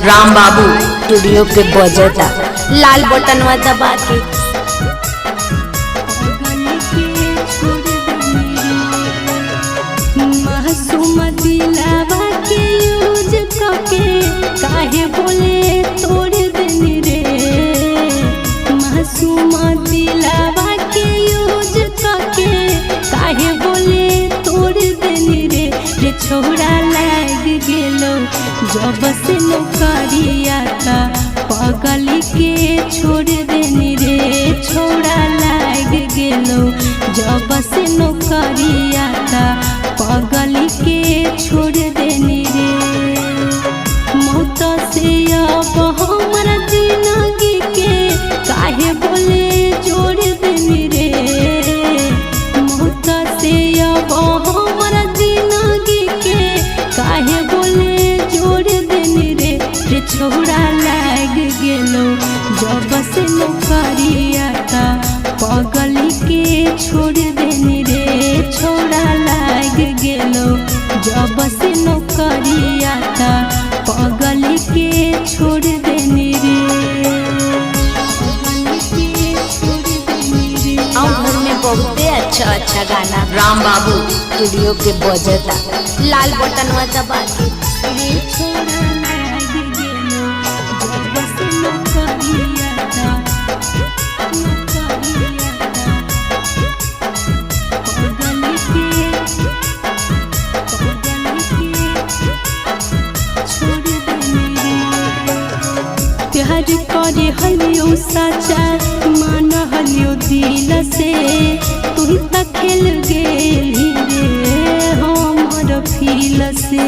राम बाबू स्टूडियो पे बजता लाल बटनवा दबा के। मासूम दिलावा के यूज करके काहे बोले तोड़ देनी रे। मासूम दिलावा के यूज करके काहे बोले तोड़ देनी रे। रे छोड़ा लाग गेलो जब से नौकरिया था पगली के छोड़ देनी रे। छोड़ा लाग गेलो जब से नौकरिया था पगली के छोड़ देनी रे। मौत से अब हमारा जिंदगी के काहे बोले जोड़ देनी रे। मौत से अब हमारा जिंदगी के काहे बोले जोड़ देनी रे। रे छोड़ा लाग गेलो जब से नौकरिया था पगली के छोड़ देनी रे। छोड़ा लाग गेलो जब से नौकरिया था पगली के छोड़ देनी रे। और घर में बहुते अच्छा अच्छा गाना राम बाबू स्टूडियो पे बजता लाल बटनवा दबा के। छोड़ा लाग गेलो जब से नौकरिया था पगली के छोड़ देनी रे। प्यार करे हलियो साचा मान हलियो दिल से तू ही तक खेल गेली रे हमर फील से।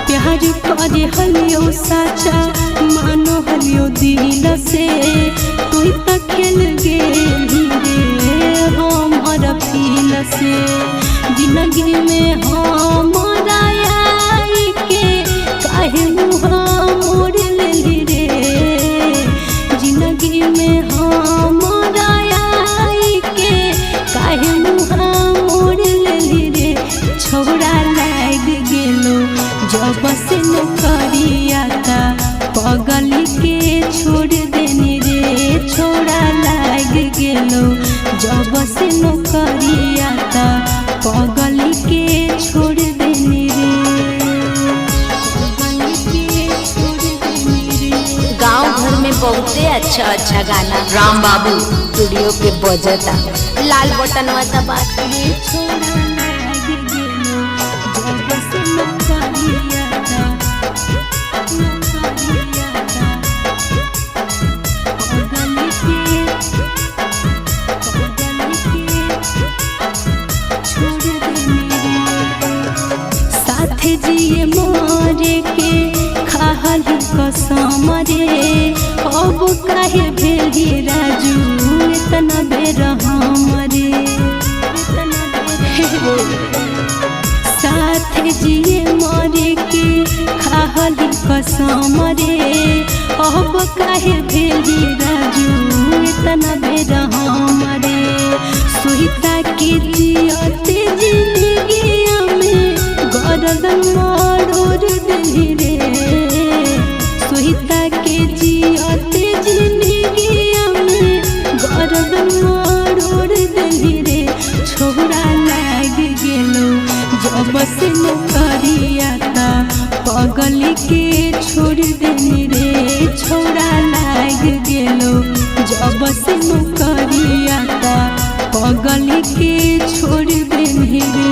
प्यार करे हलियो साचा मान हलियो दिल से तू ही तक खेल गेली रे हमर फील से। जिंदगी में हमारा आई के काहे मुहा मोड़ लेली रे। जिंदगी में हमारा आई के काहे मुहा मोड़ लेली रे। छोड़ा लाग गेलो जब से नौकरिया था पगली के छोड़ देनी रे। छोड़ा लाग गेलो जब से नौकरिया था पगली के छोड़ देनी रे। गांव घर में बहुते अच्छा अच्छा गाना राम बाबू स्टूडियो पे बजता लाल बटनवा दबा के। छोड़ा लाग गेलो जब से नौकरिया था पगली के छोड़ देनी रे। साथ जिए मोरे के खाली कसम रे। अब काहे भेली राजू इतना बेर हमरे। साथ जिए मोरे के खाली कसम रे। अब काहे भेली राजू इतना बेर हमरे। सुहिता के जियते जिंदगिया में गर्दन मोड़ देली रे। सुहिता के जियते जिंदगिया में गर्दन मोड़ देली रे। छोड़ा लाग गेलो जब से नौकरिया था पगली के छोड़ देनी रे। छोड़ा लाग गेलो जब से नौकरिया था पगली के छोड़ देनी रे।